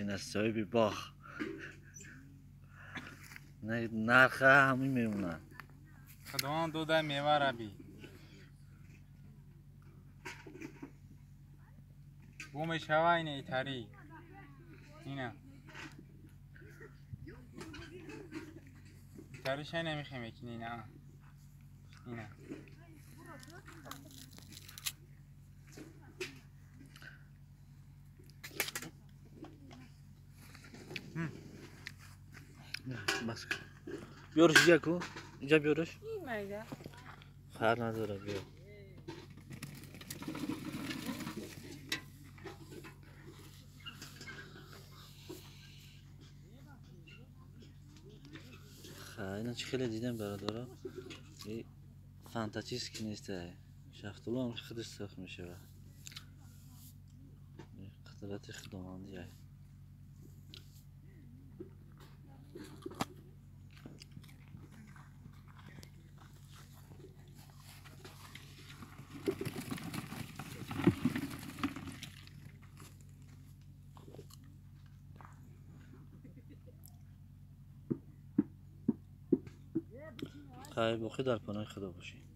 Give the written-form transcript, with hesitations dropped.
این است صاحبی باغ. نرخ همین میمونن. خدوان دو ده میوه را بی بومش هوا اینه تری اینه تریش نمیخویم یکی اینه اینه بس کن. بیارش اینجا کو. اینجا بیارش. مگه خر نداره بیا. اینا چه خیلی دیدم برادرها. این فانتزیست که نیسته. شفتالو هم خودش سخت میشه و قدرت خداوندی. خیر بخیر در پناه خدا باشی.